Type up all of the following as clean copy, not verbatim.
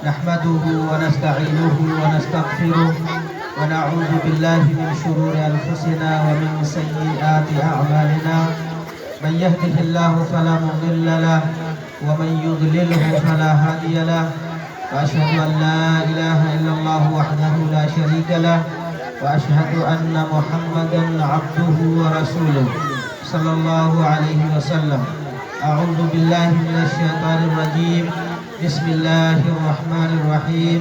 نحمده ونستعينه ونستغفره ونعوذ بالله من شرور أنفسنا ومن سيئات أعمالنا من يهده الله فلا مضل له ومن يضلله فلا هادي له وأشهد أن لا إله إلا الله وحده لا شريك له وأشهد أن محمدا عبده ورسوله صلى الله عليه وسلم. أعوذ بالله من الشيطان الرجيم. بسم الله الرحمن الرحيم.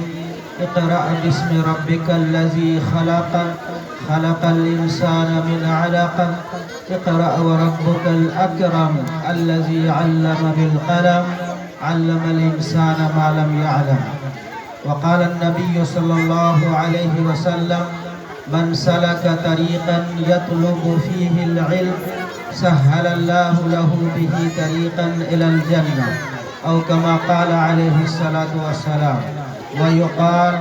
اقرأ باسم ربك الذي خلق خلق الإنسان من علق اقرأ وربك الأكرم الذي علم بالقلم علم الإنسان ما لم يعلم. وقال النبي صلى الله عليه وسلم من سلك طريقا يطلب فيه العلم سهل الله له به طريقا إلى الجنة أو كما قال عليه الصلاة والسلام. ويقال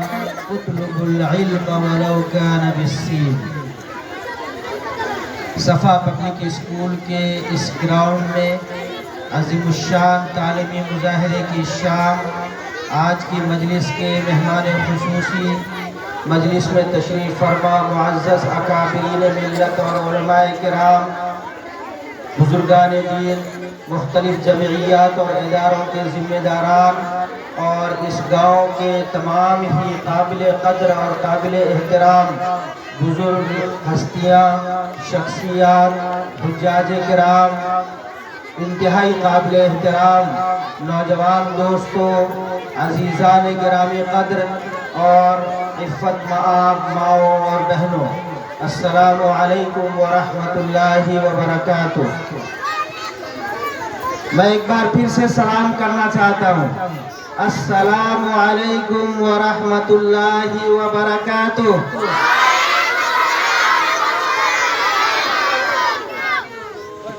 اطلبوا العلم ولو كان بالسين. صفا پبلک اسکول کے اس گراؤنڈ میں عظیم الشان تعلیمی مظاہرے کی شام آج کی مجلس کے مہمان خصوصی مجلس میں تشریف فرما معزز اکابرین ملت اور علماء کرام، بزرگان دین، مختلف جمعیات اور اداروں کے ذمہ داران اور اس گاؤں کے تمام ہی قابل قدر اور قابل احترام بزرگ ہستیاں، شخصیات، حجاج کرام، انتہائی قابل احترام نوجوان دوستوں، عزیزان گرامی قدر اور عفت مآب ماؤں اور بہنوں، السلام علیکم ورحمۃ اللہ وبرکاتہ۔ میں ایک بار پھر سے سلام کرنا چاہتا ہوں، السلام علیکم ورحمۃ اللہ وبرکاتہ۔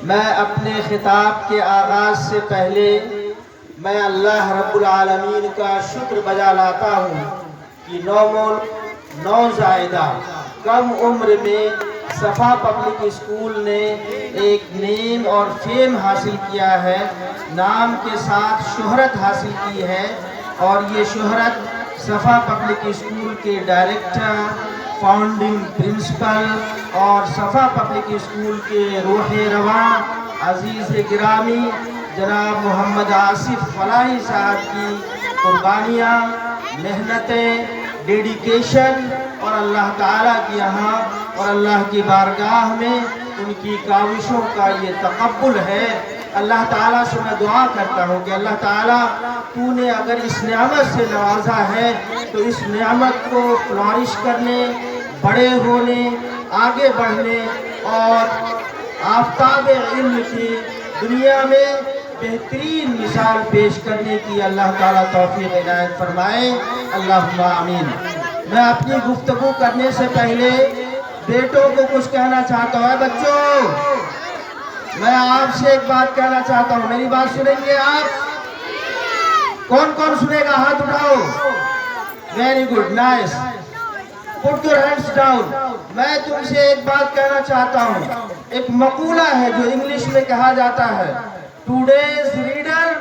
میں اپنے خطاب کے آغاز سے پہلے میں اللہ رب العالمین کا شکر بجا لاتا ہوں کہ نوزائیدہ کم عمر میں صفا پبلک اسکول نے ایک نیم اور فیم حاصل کیا ہے، نام کے ساتھ شہرت حاصل کی ہے، اور یہ شہرت صفا پبلک اسکول کے ڈائریکٹر، فاؤنڈنگ پرنسپل اور صفا پبلک اسکول کے روح رواں عزیز گرامی جناب محمد آصف فلاحی صاحب کی قربانیاں، محنتیں، ڈیڈیکیشن اور اللہ تعالیٰ کی یہاں اور اللہ کی بارگاہ میں ان کی کاوشوں کا یہ تقبل ہے۔ اللہ تعالیٰ سے میں دعا کرتا ہوں کہ اللہ تعالیٰ تو نے اگر اس نعمت سے نوازا ہے تو اس نعمت کو فلورش کرنے، بڑے ہونے، آگے بڑھنے اور آفتاب علم کی دنیا میں بہترین مثال پیش کرنے کی اللہ تعالیٰ توفیق عنایت فرمائے، اللہم آمین۔ میں اپنی گفتگو کرنے سے پہلے بیٹوں کو کچھ کہنا چاہتا ہوں۔ بچوں، میں آپ سے ایک بات کہنا چاہتا ہوں، میری بات سنیں گے آپ؟ کون کون سنے گا؟ ہاتھ اٹھاؤ۔ Very good, nice, put your hands down. میں تم سے ایک بات کہنا چاہتا ہوں۔ ایک مقولہ ہے جو انگلش میں کہا جاتا ہے، ٹوڈیز ریڈر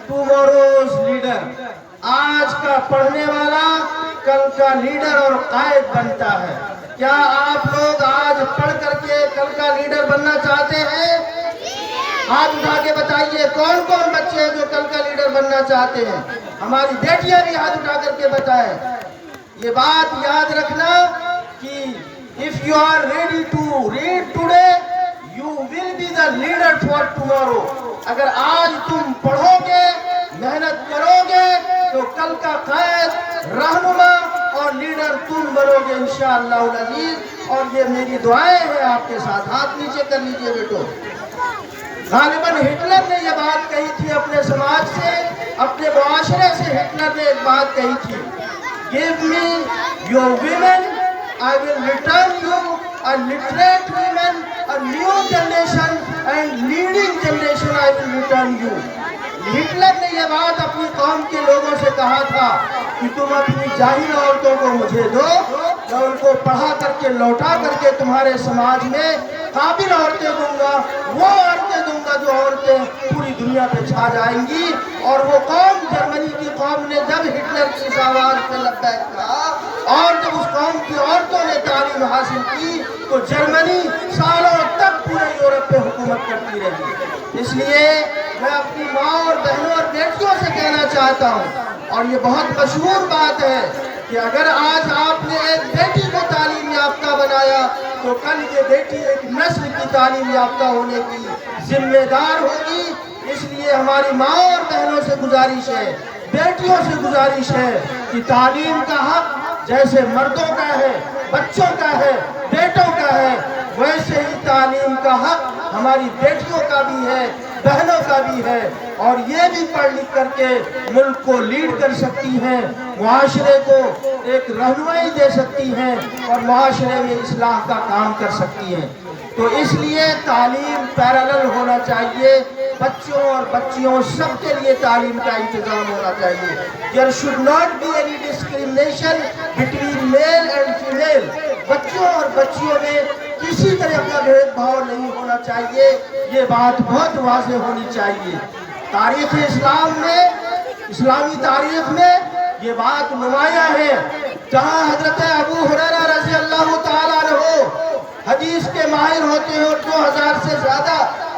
ٹماروز لیڈر۔ آج کا پڑھنے والا کل کا لیڈر اور قائد بنتا ہے۔ کیا آپ لوگ آج پڑھ کر کے کل کا لیڈر بننا چاہتے ہیں؟ ہاتھ اٹھا کے بتائیے کون کون بچے ہیں جو کل کا لیڈر بننا چاہتے ہیں؟ ہماری بیٹیاں بھی ہاتھ اٹھا کر کے بتائیں۔ یہ بات یاد رکھنا کہ if you are ready to read today, you will be the leader for tomorrow۔ اگر آج تم پڑھو گے، محنت کرو گے تو کل کا قائد، رہنما اور لیڈر تم بنو گے انشاءاللہ العزیز۔ اور یہ میری دعائیں ہیں آپ کے ساتھ۔ ہاتھ نیچے کر لیجئے بیٹو۔ غالباً ہٹلر نے یہ بات کہی تھی اپنے سماج سے، اپنے معاشرے سے ہٹلر نے ایک بات کہی تھی، give me your women, I will return you a literate women, a new generation and leading generation I will return you۔ Hitler نے یہ بات اپنی قوم کے لوگوں سے کہا تھا کہ کہ تم اپنی جاہل عورتوں کو مجھے دو، میں ان کو پڑھا کر کے لوٹا کر کے تمہارے سماج میں قابل عورتیں دوں گا، وہ عورتیں دوں گا جو عورتیں پوری دنیا پہ چھا جائیں گی۔ اور وہ قوم، جرمنی کی قوم نے جب ہٹلر کی اس آواز پہ لبیک کہا اور جب اس قوم کی عورتوں نے تعلیم حاصل کی تو جرمنی سالوں تک پورے یورپ پہ حکومت کرتی رہی۔ اس لیے میں اپنی ماں اور بہنوں اور بیٹیوں سے کہنا چاہتا ہوں، اور یہ بہت مشہور بات ہے کہ اگر آج آپ نے ایک بیٹی کو تعلیم یافتہ بنایا تو کل یہ بیٹی ایک نسل کی تعلیم یافتہ ہونے کی ذمہ دار ہوگی۔ اس لیے ہماری ماں اور بہنوں سے گزارش ہے، بیٹیوں سے گزارش ہے کہ تعلیم کا حق جیسے مردوں کا ہے، بچوں کا ہے، بیٹوں کا ہے، ویسے ہی تعلیم کا حق ہماری بیٹیوں کا بھی ہے، بہنوں کا بھی ہے، اور یہ بھی پڑھ لکھ کر کے ملک کو لیڈ کر سکتی ہیں، معاشرے کو ایک رہنمائی دے سکتی ہیں اور معاشرے میں اصلاح کا کام کر سکتی ہیں۔ تو اس لیے تعلیم پیرالل ہونا چاہیے، بچوں اور بچیوں سب کے لیے تعلیم کا انتظام ہونا چاہیے۔ There should not be any discrimination between male and female۔ بچوں اور بچیوں میں کسی طرح کا بھید بھاؤ نہیں ہونا چاہیے، یہ بات بہت واضح ہونی چاہیے۔ تاریخ اسلام میں، اسلامی تاریخ میں یہ بات نمایاں ہے، جہاں حضرت ابو ہریرہ رضی اللہ تعالیٰ عنہ حدیث کے ماہر ہوتے ہیں اور 2000 سے زیادہ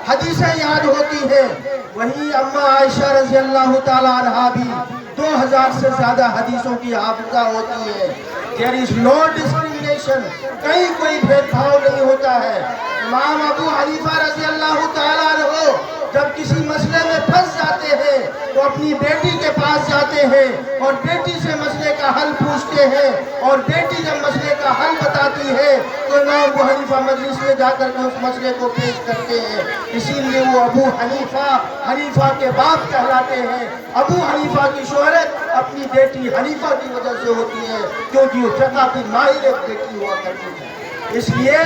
حدیثیں یاد ہوتی ہیں، وہیں اماں عائشہ رضی اللہ تعالیٰ عنہ بھی 2000 سے زیادہ حدیثوں کی حافظہ ہوتی ہے۔ There is no discrimination، کہیں کوئی بھید بھاؤ نہیں ہوتا ہے۔ امام ابو حنیفہ رضی اللہ تعالیٰ عنہ جب کسی مسئلے میں پھنس جاتے ہیں تو اپنی بیٹی کے پاس جاتے ہیں اور بیٹی سے مسئلے کا حل پوچھتے ہیں، اور بیٹی جب مسئلے کا حل بتاتی ہے تو امام ابو حنیفہ مجلس میں جا کر کے اس مسئلے کو پیش کرتے ہیں۔ اسی لیے وہ ابو حنیفہ کے باپ کہلاتے ہیں۔ ابو حنیفہ کی شہرت اپنی بیٹی حنیفہ کی وجہ سے ہوتی ہے، کیونکہ وہ فقہ کی ماہر ایک بیٹی ہوا کرتی ہے۔ اس لیے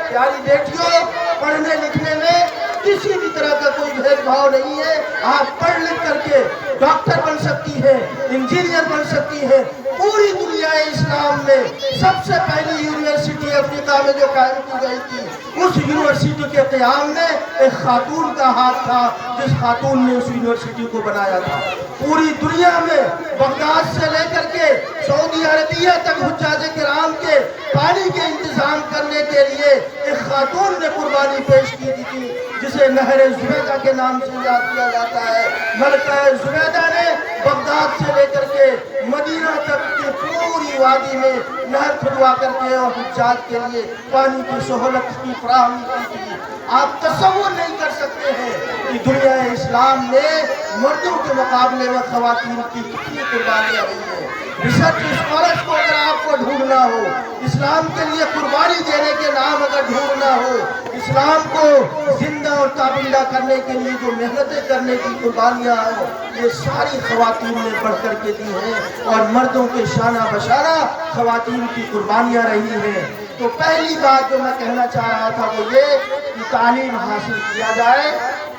پیاری بیٹیوں، پڑھنے لکھنے میں کسی بھی طرح کا کوئی بھید بھاؤ نہیں ہے۔ آپ پڑھ لکھ کر کے ڈاکٹر بن سکتی ہیں، انجینئر بن سکتی ہیں۔ پوری دنیا اسلام میں سب سے پہلی یونیورسٹی افریقہ میں جو قائم کی گئی تھی، اس یونیورسٹی کے قیام میں ایک خاتون کا ہاتھ تھا، جس خاتون نے اس یونیورسٹی کو بنایا تھا۔ پوری دنیا میں بغداد سے لے کر کے سعودی عربیہ تک حجاج کرام کے پانی کے انتظام کرنے کے لیے ایک خاتون نے قربانی پیش کی تھی، جسے نہر زبیدہ کے نام سے یاد کیا جاتا ہے۔ ملکہ زبیدہ نے بغداد سے لے کر کے مدینہ تک کی پوری وادی میں نہر کھدوا کر کے اور حجاج کے لیے پانی کی سہولت کی فراہمی کی تھی۔ آپ تصور نہیں کر سکتے ہیں کہ دنیا اسلام میں مردوں کے مقابلے میں خواتین کی کتنی قربانیاں رہی ہیں۔ ریسرچ اسکالرز کو اگر آپ کو ڈھونڈنا ہو، اسلام کے لیے قربانی دینے کے نام اگر ڈھونڈنا ہو، اسلام کو زندہ اور تابندہ کرنے کے لیے جو محنتیں کرنے کی قربانیاں ہیں، یہ ساری خواتین نے بڑھ کر کے دی ہیں، اور مردوں کے شانہ بشانہ خواتین کی قربانیاں رہی ہیں۔ تو پہلی بات جو میں کہنا چاہ رہا تھا وہ یہ کہ تعلیم حاصل کیا جائے۔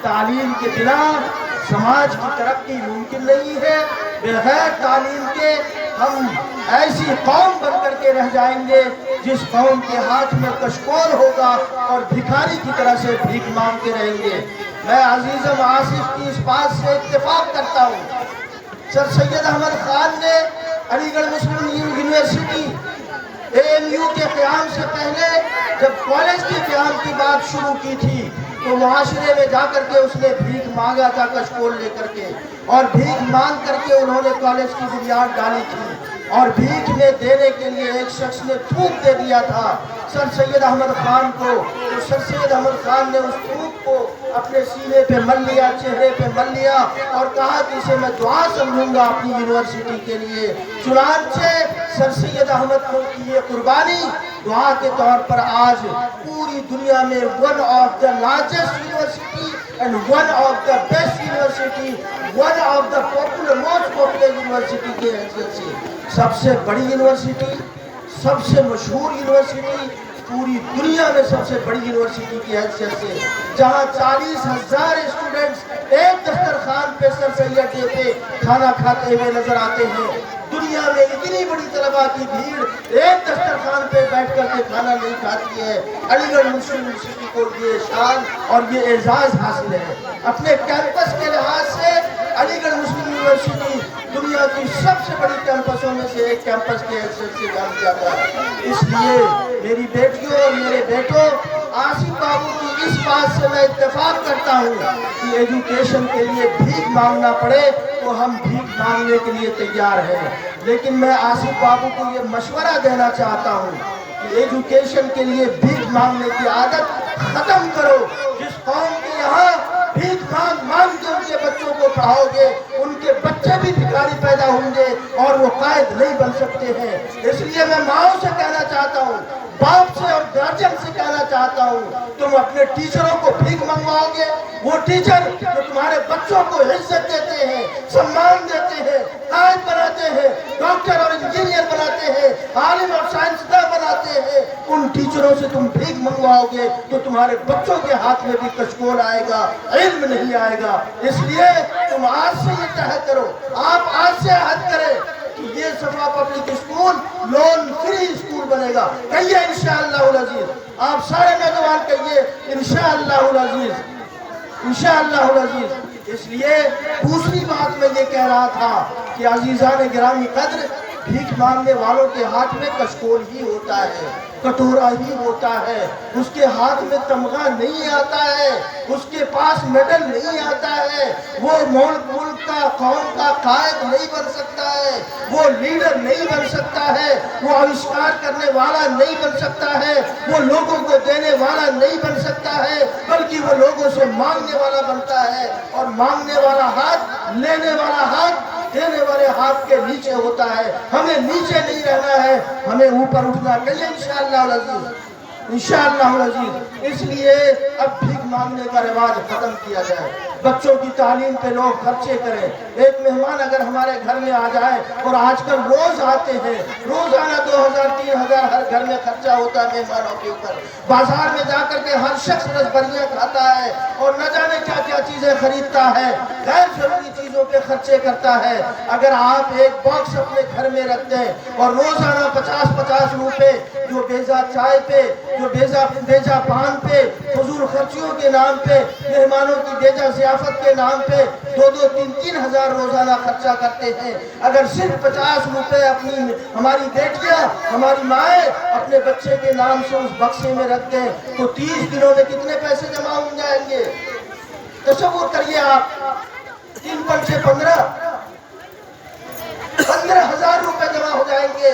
تعلیم کے بنا سماج کی ترقی ممکن نہیں ہے۔ بغیر تعلیم کے ہم ایسی قوم بن کر کے رہ جائیں گے جس قوم کے ہاتھ میں کشکول ہوگا اور بھکاری کی طرح سے بھیک مانگتے رہیں گے۔ میں عزیزم آصف کی اس بات سے اتفاق کرتا ہوں۔ سر سید احمد خان نے علی گڑھ مسلم یونیورسٹی AMU کے قیام سے پہلے جب کالج کے قیام کی بات شروع کی تھی تو معاشرے میں جا کر کے اس نے بھیک مانگا تھا کشکول لے کر کے، اور بھیک مانگ کر کے انہوں نے کالج کی بنیاد ڈالی تھی، اور بھیک میں دینے کے لیے ایک شخص نے تھوک دے دیا تھا سر سید احمد خان کو۔ تو سر سید احمد خان نے اس تھوک کو اپنے سینے پہ مل لیا، چہرے پہ مل لیا، اور کہا کہ اسے میں دعا سمجھوں گا اپنی یونیورسٹی کے لیے۔ چنانچہ سر سید احمد خان کی یہ قربانی دعا کے طور پر آج پوری دنیا میں one of the largest university and one of the best university, one of the most popular university کے حیثیت سے سب سے بڑی یونیورسٹی، سب سے مشہور یونیورسٹی، پوری دنیا میں سب سے بڑی یونیورسٹی کی حیثیت سے، جہاں 40,000 اسٹوڈنٹس ایک دسترخوان پہ سر سید ڈے پہ کھانا کھاتے ہوئے نظر آتے ہیں۔ دنیا میں اتنی بڑی طلباء کی بھیڑ ایک دسترخوان پہ بیٹھ کر کے کھانا نہیں کھاتی ہے۔ علی گڑھ مسلم یونیورسٹی کو یہ شان اور یہ اعزاز حاصل ہے۔ اپنے کیمپس کے لحاظ سے علی گڑھ مسلم یونیورسٹی دنیا کی سب سے بڑی کیمپسوں میں سے ایک کیمپس کے حیثیت سے جانا جاتا ہے۔ اس لیے میری بیٹیوں اور میرے بیٹوں، آصف بابو کی اس بات سے میں اتفاق کرتا ہوں کہ ایجوکیشن کے لیے بھیک مانگنا پڑے تو ہم بھیک مانگنے کے لیے تیار ہیں، لیکن میں آصف بابو کو یہ مشورہ دینا چاہتا ہوں کہ ایجوکیشن کے لیے بھیک مانگنے کی عادت ختم کرو۔ جس قوم کے یہاں بھیک مانگ کے ان کے بچوں کو پڑھاؤ گے، ان کے بچے بھی بھکاری پیدا ہوں گے اور وہ قائد نہیں بن سکتے ہیں۔ اس لیے میں ماؤں سے کہنا چاہتا ہوں، باپ سے اور گارجن سے کہنا چاہتا ہوں، تم اپنے ٹیچروں کو بھیک منگواؤ گے، وہ ٹیچر جو تمہارے بچوں کو عزت دیتے ہیں، سمان دیتے ہیں، قائد بناتے ہیں، ڈاکٹر اور انجینئر بناتے ہیں، عالم اور سائنسداں بناتے ہیں، ان ٹیچروں سے تم بھیک منگواؤ گے تو تمہارے بچوں کے ہاتھ میں بھی کشکول آئے گا، علم نہیں آئے گا۔ اس لیے تم آج سے یہ عہد کرو، آپ آج سے عہد کریں کہ یہ صفا public school loan free school بنے گا۔ کہیے انشاءاللہ العزیز، آپ سارے نوجوان کہیے انشاءاللہ العزیز، انشاءاللہ العزیز۔ اس لیے دوسری بات میں یہ کہہ رہا تھا کہ عزیزان گرامی قدر، بھیک مانگنے والوں کے ہاتھ میں کشکول ہی ہوتا ہے، کٹورا ہی ہوتا ہے، اس کے ہاتھ میں تمغہ نہیں آتا ہے، اس کے پاس میڈل نہیں آتا ہے، وہ ملک کا قوم کا قائد نہیں بن سکتا ہے، وہ لیڈر نہیں بن سکتا ہے، وہ آوشکار کرنے والا نہیں بن سکتا ہے، وہ لوگوں کو دینے والا نہیں بن سکتا ہے، بلکہ وہ لوگوں سے مانگنے والا بنتا ہے، اور مانگنے والا ہاتھ لینے والا ہاتھ دینے والے ہاتھ کے نیچے ہوتا ہے۔ ہمیں نیچے نہیں رہنا ہے، ہمیں اوپر اٹھنا ہے۔ کہیے انشاءاللہ العزیز، انشاءاللہ العزیز۔ اس لیے اب بھیک مانگنے کا رواج ختم کیا جائے، بچوں کی تعلیم پہ لوگ خرچے کریں۔ ایک مہمان اگر ہمارے گھر میں آ جائے، اور آج کل روز آتے ہیں، روزانہ 2000 3000 ہر گھر میں خرچہ ہوتا ہے مہمانوں کے اوپر۔ بازار میں جا کر کے ہر شخص رسبریاں کھاتا ہے اور نہ جانے کیا کیا چیزیں خریدتا ہے، غیر ضروری چیزوں پہ خرچے کرتا ہے۔ اگر آپ ایک باکس اپنے گھر میں رکھ دیں اور روزانہ 50 روپے جو بیزا چائے پہ، جو بیزا پان پہ، فضول خرچیوں کے نام پہ، مہمانوں کی بیجا ضیافت کے نام پہ 2 3 ہزار روزانہ خرچہ کرتے ہیں، اگر صرف 50 روپے اپنی ہماری بیٹیاں، ہماری مائیں اپنے بچے کے نام سے اس بکسے میں رکھ دیں تو 30 دنوں میں کتنے پیسے جمع ہو جائیں گے؟ تصور کریے آپ، 3 5 15,000 روپے جمع ہو جائیں گے۔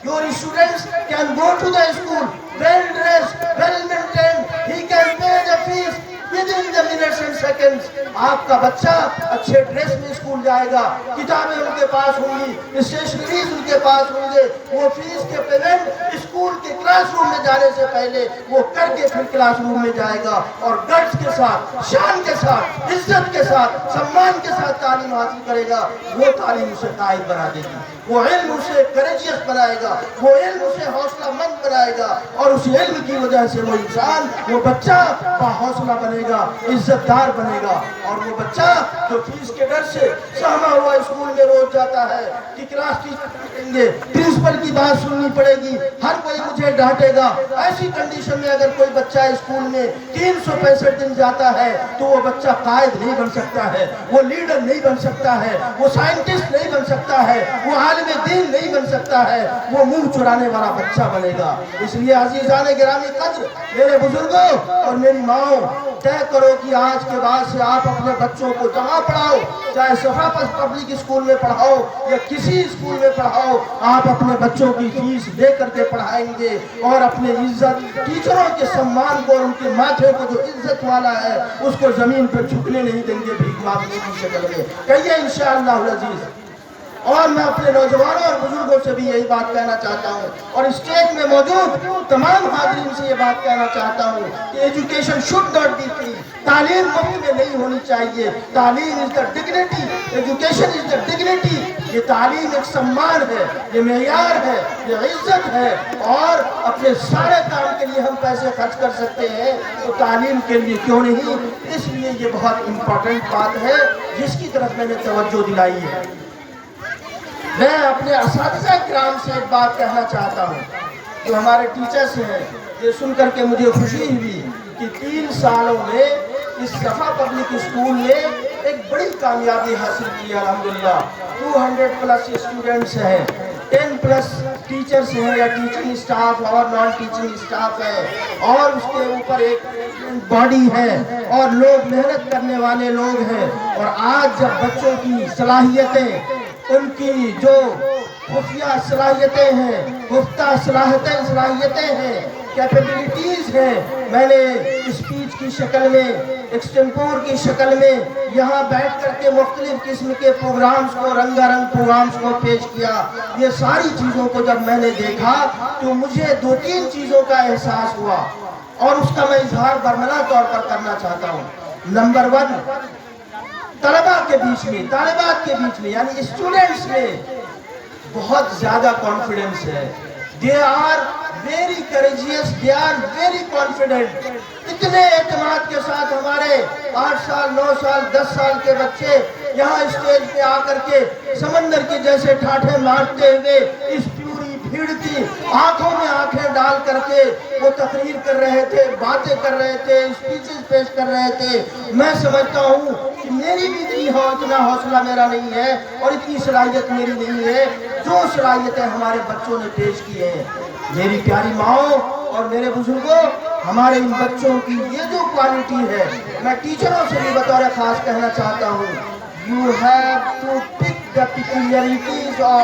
Your students can go to the school well dressed, well maintained. He can pay the fees within the minutes and seconds. آپ کا بچہ اچھے ڈریس میں اسکول جائے گا، کتابیں ان کے پاس ہوں گی، اسٹیشنریز ان کے پاس ہوں گے، وہ فیس کے پیمنٹ اسکول کے کلاس روم میں جانے سے پہلے وہ کر کے پھر کلاس روم میں جائے گا، اور گٹس کے ساتھ، شان کے ساتھ، عزت کے ساتھ، سمان کے ساتھ تعلیم حاصل کرے گا۔ وہ تعلیم اسے قائد بنا دے گی، وہ علم اسے کریجیس بنائے گا، وہ علم اسے حوصلہ مند بنائے گا، اور اس علم کی وجہ سے وہ انسان، وہ بچہ باحوصلہ بنے گا، عزت دار بنے گا۔ اور وہ بچہ جو فیس کے ڈر سے سہما ہوا اسکول میں روز جاتا ہے کہ کلاس ٹیچر کہیں گے، پرنسپل کی بات سننی پڑے گی، ہر کوئی مجھے ڈانٹے گا، ایسی کنڈیشن میں اگر کوئی بچہ اسکول میں 365 دن جاتا ہے تو وہ بچہ قائد نہیں بن سکتا ہے، وہ لیڈر نہیں بن سکتا ہے، وہ سائنٹسٹ نہیں بن سکتا ہے، وہ عالم دین نہیں بن سکتا ہے، وہ منہ چرانے والا بچہ بنے گا۔ اس لیے عزیزان گرامی قدر، میرے بزرگوں اور میری ماؤں، طے کرو کہ آج کے بعد سے آپ اپنے بچوں کو جہاں پڑھاؤ، چاہے صفا پبلک اسکول میں پڑھاؤ یا کسی اسکول میں پڑھاؤ، آپ اپنے بچوں کی فیس دے کر کے پڑھائیں گے، اور اپنے عزت، ٹیچروں کے سمان کو، ان کے ماتھے کو جو عزت والا ہے اس کو زمین پر جھکنے نہیں دیں گے بھیک مانگنے کی شکل میں۔ کہیے انشاءاللہ العزیز۔ اور میں اپنے نوجوانوں اور بزرگوں سے بھی یہی بات کہنا چاہتا ہوں، اور اسٹیج میں موجود تمام حاضرین سے یہ بات کہنا چاہتا ہوں کہ education should not be free, تعلیم مفت میں نہیں ہونی چاہیے۔ تعلیم is the dignity, education is the dignity. یہ تعلیم ایک سمان ہے، یہ معیار ہے، یہ عزت ہے، اور اپنے سارے کام کے لیے ہم پیسے خرچ کر سکتے ہیں تو تعلیم کے لیے کیوں نہیں؟ اس لیے یہ بہت امپورٹنٹ بات ہے جس کی طرف میں نے توجہ دلائی ہے۔ میں اپنے اساتذہ کرام سے ایک بات کہنا چاہتا ہوں، جو ہمارے ٹیچرز ہیں، یہ سن کر کے مجھے خوشی ہوئی کہ 3 سالوں میں اس صفا پبلک اسکول نے ایک بڑی کامیابی حاصل کی ہے الحمدللہ۔ 200+ اسٹوڈنٹس ہیں، 10+ ٹیچرز ہیں یا ٹیچنگ اسٹاف اور نان ٹیچنگ اسٹاف ہے، اور اس کے اوپر ایک باڈی ہے اور لوگ محنت کرنے والے لوگ ہیں۔ اور آج جب بچوں کی صلاحیتیں، ان کی جو خفیہ صلاحیتیں ہیں، گفتہ صلاحیتیں ہیں، کیپیبلٹیز ہیں، میں نے اسپیچ کی شکل میں، ایکسٹمپور کی شکل میں یہاں بیٹھ کر کے مختلف قسم کے پروگرامز کو، رنگا رنگ پروگرامز کو پیش کیا۔ یہ ساری چیزوں کو جب میں نے دیکھا تو مجھے 2-3 چیزوں کا احساس ہوا، اور اس کا میں اظہار برملا طور پر کرنا چاہتا ہوں۔ نمبر 1، طلباء کے بیچ میں، طالبات کے بیچ میں، یعنی اسٹوڈنٹس میں بہت زیادہ کانفیڈنس ہے۔ They are very courageous, they are very confident۔ اتنے اعتماد کے ساتھ ہمارے 8 سال، 9 سال، 10 سال کے بچے یہاں اسٹیج پہ آ کر کے سمندر کے جیسے ٹھاٹھے مارتے ہوئے اس پوری بھیڑ کی آنکھوں میں آنکھیں ڈال کر کے وہ تقریر کر رہے تھے، باتیں کر رہے تھے، اسپیچز پیش کر رہے تھے۔ میں سمجھتا ہوں کہ میری بھی اتنا حوصلہ میرا نہیں ہے اور اتنی صلاحیت میری نہیں ہے جو صلاحیتیں ہمارے بچوں نے پیش کی ہیں۔ میری پیاری ماؤں اور میرے بزرگوں، ہمارے ان بچوں کی یہ جو کوالٹی ہے، میں ٹیچروں سے بھی بطور خاص کہنا چاہتا ہوں، you have to pick the peculiarities or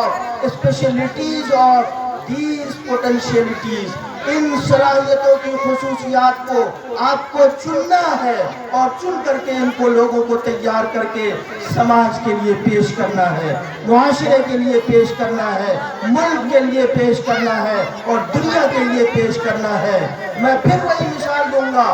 specialties of these potentialities۔ ان صلاحیتوں کی خصوصیات کو آپ کو چننا ہے اور چن کر کے ان کو لوگوں کو تیار کر کے سماج کے لیے پیش کرنا ہے، معاشرے کے لیے پیش کرنا ہے، ملک کے لیے پیش کرنا ہے اور دنیا کے لیے پیش کرنا ہے۔ میں پھر وہی مثال دوں گا،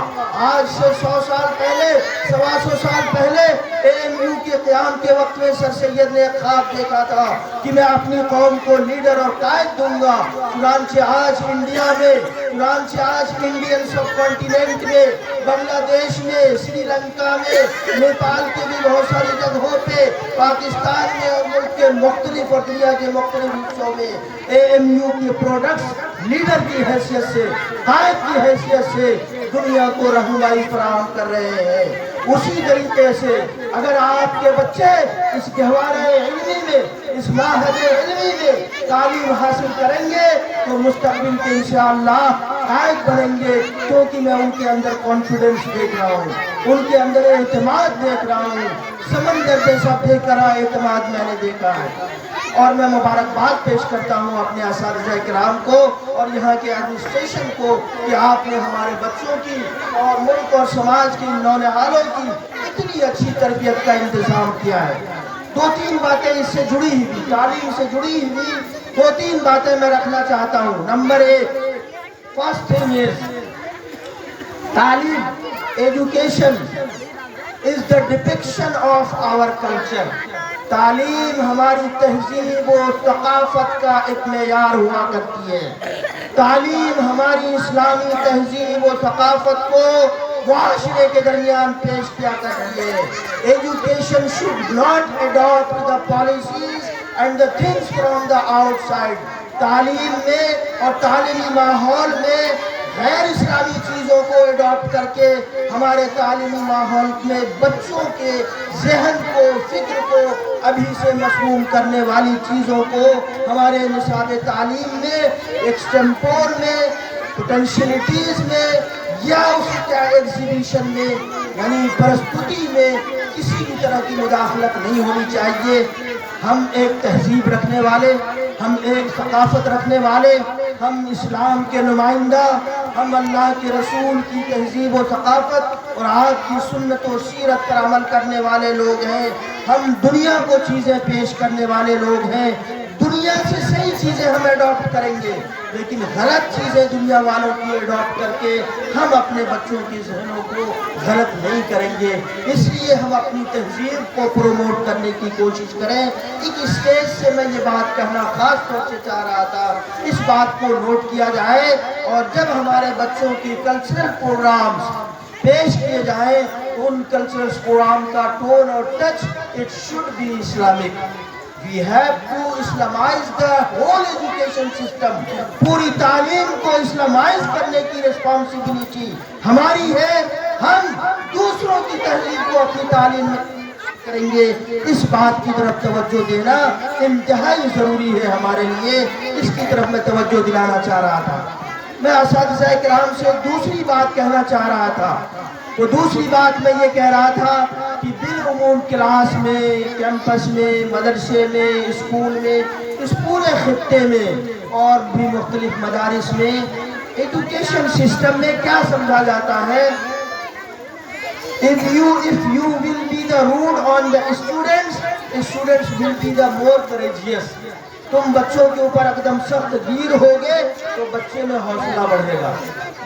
آج سے 100 سال پہلے، 125 سال پہلے AMU کے قیام کے وقت میں سر سید نے ایک خواب دیکھا تھا کہ میں اپنی قوم کو لیڈر اور قائد دوں گا۔ چنانچہ آج انڈیا میں، چنانچہ آج انڈین سب کانٹیننٹ میں، بنگلہ دیش میں، سری لنکا میں، نیپال کے بھی بہت ساری جگہوں پہ، پاکستان میں اور ملک کے مختلف اور دنیا کے مختلف حصوں میں AMU کے پروڈکٹس لیڈر کی حیثیت سے، قائد کی حیثیت سے دنیا کو رہنمائی فراہم کر رہے ہیں۔ اسی طریقے سے اگر آپ کے بچے اس گہوارہ علمی میں، اس معہد علمی میں تعلیم حاصل کریں گے تو مستقبل کے انشاءاللہ قائد بنیں گے، کیونکہ میں ان کے اندر کانفیڈنس دیکھ رہا ہوں، ان کے اندر اعتماد دیکھ رہا ہوں، سمندر جیسا بے قرار اعتماد میں نے دیکھا ہے۔ اور میں مبارکباد پیش کرتا ہوں اپنے اساتذہ کرام کو اور یہاں کے ایڈمنسٹریشن کو کہ آپ نے ہمارے بچوں کی اور ملک اور سماج کی نونہالوں کی اتنی اچھی تربیت کا انتظام کیا ہے۔ 2-3 باتیں اس سے جڑی ہوئی، تعلیم سے جڑی ہوئی 2-3 باتیں میں رکھنا چاہتا ہوں۔ نمبر 1، فرسٹ تھنگ از تعلیم، education is the depiction of our culture۔ تعلیم ہماری تہذیب و ثقافت کا ایک معیار ہوا کرتی ہے۔ تعلیم ہماری اسلامی تہذیب و ثقافت کو معاشرے کے درمیان پیش کیا کرتی ہے۔ Education should not adopt the policies and the things from the outside۔ تعلیم میں اور تعلیمی ماحول میں غیر اسلامی چیزوں کو اڈاپٹ کر کے ہمارے تعلیمی ماحول میں بچوں کے ذہن کو، فکر کو ابھی سے مسموم کرنے والی چیزوں کو ہمارے نصاب تعلیم میں، ایکسٹمپور میں، پوٹینشیلٹیز میں یا اس کے ایگزیبیشن میں یعنی پرستوتی میں کسی بھی طرح کی مداخلت نہیں ہونی چاہیے۔ ہم ایک تہذیب رکھنے والے، ہم ایک ثقافت رکھنے والے، ہم اسلام کے نمائندہ، ہم اللہ کے رسول کی تہذیب و ثقافت اور آپ کی سنت و سیرت پر عمل کرنے والے لوگ ہیں۔ ہم دنیا کو چیزیں پیش کرنے والے لوگ ہیں۔ دنیا سے صحیح چیزیں ہم اڈاپٹ کریں گے، لیکن غلط چیزیں دنیا والوں کی اڈاپٹ کر کے ہم اپنے بچوں کے ذہنوں کو غلط نہیں کریں گے۔ اس لیے ہم اپنی تہذیب کو پروموٹ کرنے کی کوشش کریں۔ ایک اسٹیج سے میں یہ بات کہنا خاص طور سے چاہ رہا تھا، اس بات کو نوٹ کیا جائے اور جب ہمارے بچوں کی کلچرل پروگرامز پیش کیے جائیں تو ان کلچرل پروگرام کا ٹون اور touch it should be Islamic. We have to Islamize the whole education system. پوری تعلیم کو اسلامائز کرنے کی ریسپانسبلٹی ہماری ہے. ہم دوسروں کی تہذیب کو اپنی تعلیم میں کریں گے. اس بات کی طرف توجہ دینا انتہائی ضروری ہے ہمارے لیے. اس کی طرف میں توجہ دلانا چاہ رہا تھا. میں اساتذہ کرام سے دوسری بات کہنا چاہ رہا تھا. وہ دوسری بات میں یہ کہہ رہا تھا کہ بالعموم کلاس میں، کیمپس میں، مدرسے میں، اسکول میں، اس پورے خطے میں اور بھی مختلف مدارس میں ایجوکیشن سسٹم میں کیا سمجھا جاتا ہے؟ If you will be the rude on the students will be the more courageous. تم بچوں کے اوپر اقدم سخت گیر ہوگے تو بچے میں حوصلہ بڑھے گا.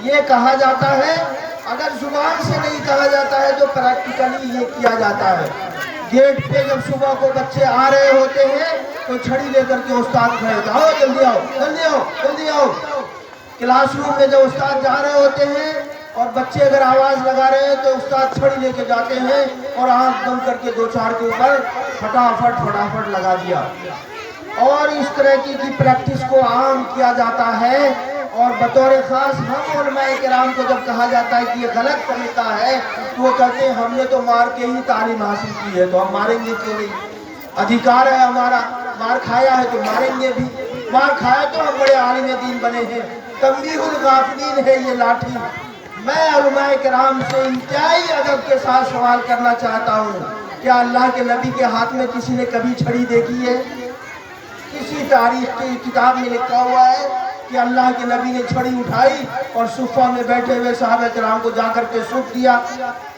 یہ کہا جاتا ہے، اگر زبان سے نہیں کہا جاتا ہے تو پریکٹیکلی یہ کیا جاتا ہے. گیٹ پہ جب صبح کو بچے آ رہے ہوتے ہیں تو چھڑی لے کر کے استاد کھڑے ہوتے ہیں، آؤ جلدی آؤ جلدی آؤ جلدی آؤ. کلاس روم میں جب استاد جا رہے ہوتے ہیں اور بچے اگر آواز لگا رہے ہیں تو استاد چھڑی لے کے جاتے ہیں اور آنکھ بند کر کے دو چار کے اوپر فٹافٹ لگا دیا. اور اس طرح کی پریکٹس کو عام کیا جاتا ہے. اور بطور خاص ہم علماء کرام کو جب کہا جاتا ہے کہ یہ غلط طریقہ ہے تو وہ کہتے ہیں ہم نے تو مار کے ہی تعلیم حاصل کی ہے تو ہم ماریں گے کیوں نہیں؟ ادھیکار ہے ہمارا. مار کھایا ہے تو ماریں گے بھی. مار کھایا تو ہم بڑے عالم دین بنے ہیں. تنبیہ الغافلین ہے یہ لاٹھی. میں علماء کرام سے انتہائی ادب کے ساتھ سوال کرنا چاہتا ہوں، کیا اللہ کے نبی کے ہاتھ میں کسی نے کبھی چھڑی دیکھی ہے؟ کسی تاریخ کی کتاب میں لکھا ہوا ہے کہ اللہ کے نبی نے چھڑی اٹھائی اور صفہ میں بیٹھے ہوئے صحابہ کرام کو جا کر کے سوٹ دیا.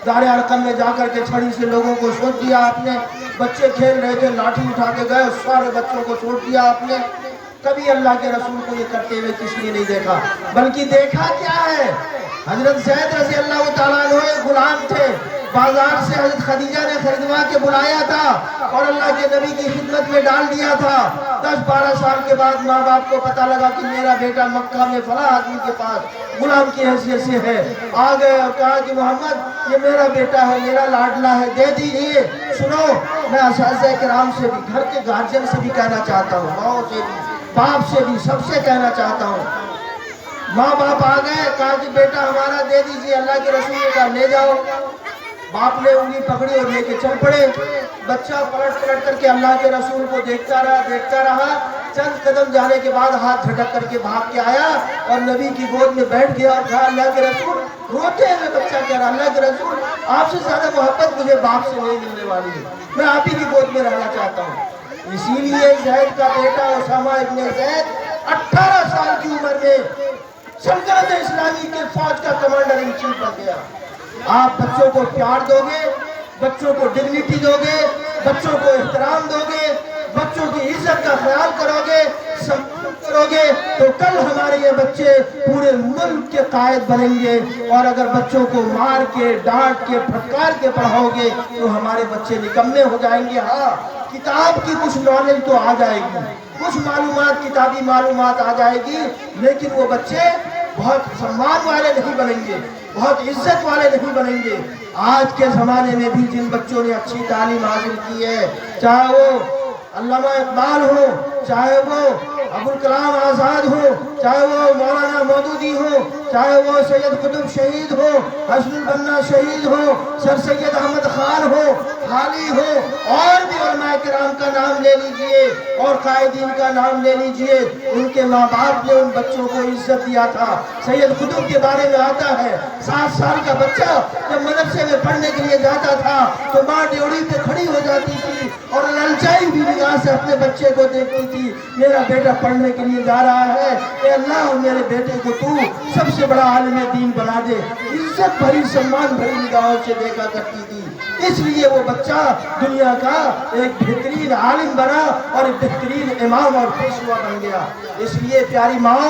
دار ارقم میں جا کر کے چھڑی سے لوگوں کو سوٹ دیا آپ نے. بچے کھیل رہے تھے، لاٹھی اٹھا کے گئے، سارے بچوں کو سوٹ دیا آپ نے. کبھی اللہ کے رسول کو یہ کرتے ہوئے کسی نے نہیں دیکھا. بلکہ دیکھا کیا ہے؟ حضرت زید رضی اللہ تعالیٰ عنہ ایک غلام تھے. بازار سے حضرت خدیجہ نے خریدوا کے بلایا تھا اور اللہ کے نبی کی خدمت میں ڈال دیا تھا. 10-12 سال کے بعد ماں باپ کو پتا لگا کہ میرا بیٹا مکہ میں فلاں آدمی کے پاس غلام کی حیثیت سے ہے. آ گئے اور کہا کہ محمد یہ میرا بیٹا ہے، میرا لاڈلا ہے، دے دیجیے. سنو، میں اساتذہ کرام سے بھی، گھر کے گارجین سے بھی کہنا چاہتا ہوں، ماں سے بھی، باپ سے بھی، سب سے کہنا چاہتا ہوں. ماں باپ آ گئے، کہا کہ بیٹا ہمارا دے دیجیے. اللہ کے رسول نے کہا لے جاؤ. باپ نے انگلی پکڑی اور لے کے چل پڑے. بچہ پلٹ کر کے اللہ کے رسول کو دیکھتا رہا. چند قدم جانے کے بعد ہاتھ جھٹک کر کے بھاگ کے آیا اور نبی کی گود میں بیٹھ گیا اور کہا اللہ کے رسول. روتے ہوئے بچہ کہہ رہا اللہ کے رسول آپ سے زیادہ محبت مجھے باپ سے نہیں ملنے والی ہے، میں آپ ہی کی گود میں رہنا چاہتا ہوں. اسی لیے زید کا بیٹا اسامہ ابن زید 18 سال کی عمر میں سلطنت اسلامی کے فوج کا کمانڈر ان چیف بن گیا. آپ بچوں کو پیار دو گے، بچوں کو ڈگنیٹی دو گے، بچوں کو احترام دو گے، بچوں کی عزت کا خیال کرو گے، سمجھ کرو گے تو کل ہمارے یہ بچے پورے ملک کے قائد بنیں گے. اور اگر بچوں کو مار کے، ڈانٹ کے، پھٹکار کے پڑھاؤ گے تو ہمارے بچے نکمے ہو جائیں گے. ہاں کتاب کی کچھ نالج تو آ جائے گی، کچھ معلومات، کتابی معلومات آ جائے گی، لیکن وہ بچے بہت سمان والے نہیں بنیں گے، بہت عزت والے نہیں بنیں گے. آج کے زمانے میں بھی جن بچوں نے اچھی تعلیم حاصل کی ہے، چاہے وہ علامہ اقبال ہو، چاہے وہ ابوالکلام آزاد ہو، چاہے وہ مولانا مودودی ہو، چاہے وہ سید قطب شہید ہو، حسن البنا شہید ہو، سر سید احمد خان ہو، حالی ہو، اور بھی علماء کرام کا نام لے لیجئے اور قائدین کا نام لے لیجئے. ان کے ماں باپ نے ان بچوں کو عزت دیا تھا. سید قطب کے بارے میں آتا ہے 7 سال کا بچہ جب مدرسے میں پڑھنے کے لیے جاتا تھا تو ماں ڈیوڑی پہ کھڑی ہو جاتی تھی اور للچائی بھی نگاہ سے اپنے بچے کو دیکھتی تھی، میرا بیٹا پڑھنے کے لیے جا رہا ہے، اے اللہ میرے بیٹے کو تو سب سے بڑا عالم دین بنا دے. عزت بھری، سمان بھری نگاہوں سے دیکھا کرتی تھی. اس لیے وہ بچہ دنیا کا ایک بہترین عالم بنا اور ایک بہترین امام اور پیشوا بن گیا. اس لیے پیاری ماں،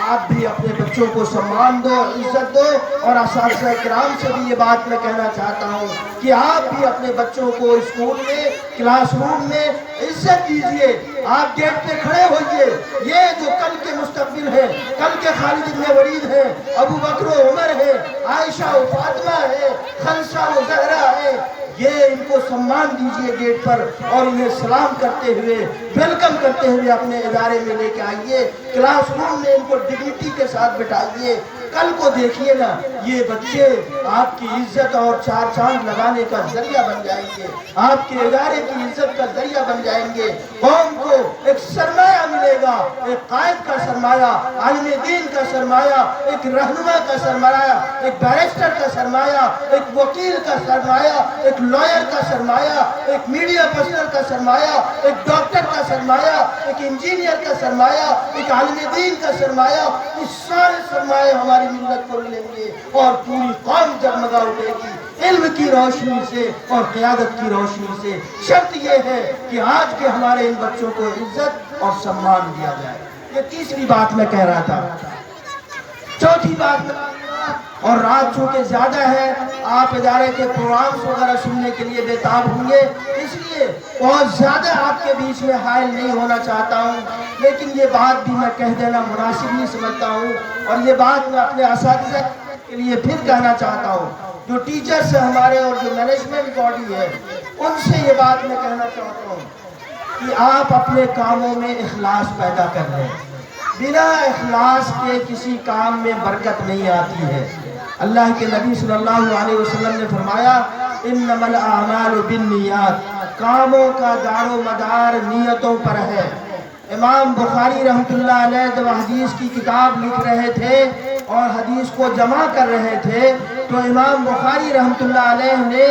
آپ بھی اپنے بچوں کو سمان دو، عزت دو. اور اساتذہ کرام سے بھی یہ بات میں کہنا چاہتا ہوں کہ آپ بھی اپنے بچوں کو اسکول میں، کلاس روم میں عزت دیجیے. آپ گیٹ پہ کھڑے ہوئیے. یہ جو کل کے مستقبل ہیں، کل کے خالد بن ولید ہیں، ابو بکر و عمر ہیں، عائشہ و فاطمہ ہیں، خنسہ و زہرا ہے، یہ ان کو سمان دیجئے گیٹ پر اور انہیں سلام کرتے ہوئے ویلکم کرتے ہوئے اپنے ادارے میں لے کے آئیے، کلاس روم میں ان کو ڈگنیٹی کے ساتھ بٹھائیے۔ کل کو دیکھیے نا، یہ بچے آپ کی عزت اور چار چاند لگانے کا ذریعہ بن جائیں گے، آپ کے ادارے کی عزت کا ذریعہ بن جائیں گے۔ قوم کو ایک سرمایہ ملے گا، ایک قائد کا سرمایہ، عالم دین کا سرمایہ، ایک رہنما کا سرمایہ، ایک بیرسٹر کا سرمایہ، ایک وکیل کا سرمایہ، ایک لائر کا سرمایہ، ایک میڈیا پرسنل کا سرمایہ، ایک ڈاکٹر کا سرمایہ، ایک انجینئر کا سرمایہ، ایک عالم دین کا سرمایہ۔ یہ سارے سرمایہ ہماری ملت کو ملیں گے اور پوری قوم جگمگا اٹھے گی علم کی روشنی سے اور قیادت کی روشنی سے۔ شرط یہ ہے کہ آج کے ہمارے ان بچوں کو عزت اور سمان دیا جائے۔ یہ تیسری بات میں کہہ رہا تھا۔ چوتھی بات میں، اور رات چونکہ زیادہ ہے، آپ ادارے کے پروگرامز وغیرہ سننے کے لیے بےتاب ہوں گے، اس لیے بہت زیادہ آپ کے بیچ میں حائل نہیں ہونا چاہتا ہوں، لیکن یہ بات بھی میں کہہ دینا مناسب نہیں سمجھتا ہوں، اور یہ بات میں اپنے اساتذہ کے لیے پھر کہنا چاہتا ہوں، جو ٹیچرز ہیں ہمارے اور جو مینجمنٹ باڈی ہے، ان سے یہ بات میں کہنا چاہتا ہوں کہ آپ اپنے کاموں میں اخلاص پیدا کر لیں۔ بنا اخلاص کے کسی کام میں برکت نہیں آتی ہے۔ اللہ کے نبی صلی اللہ علیہ وسلم نے فرمایا، انما الاعمال بالنیات، کاموں کا دار و مدار نیتوں پر ہے۔ امام بخاری رحمۃ اللہ علیہ جب حدیث کی کتاب لکھ رہے تھے اور حدیث کو جمع کر رہے تھے، تو امام بخاری رحمۃ اللہ علیہ نے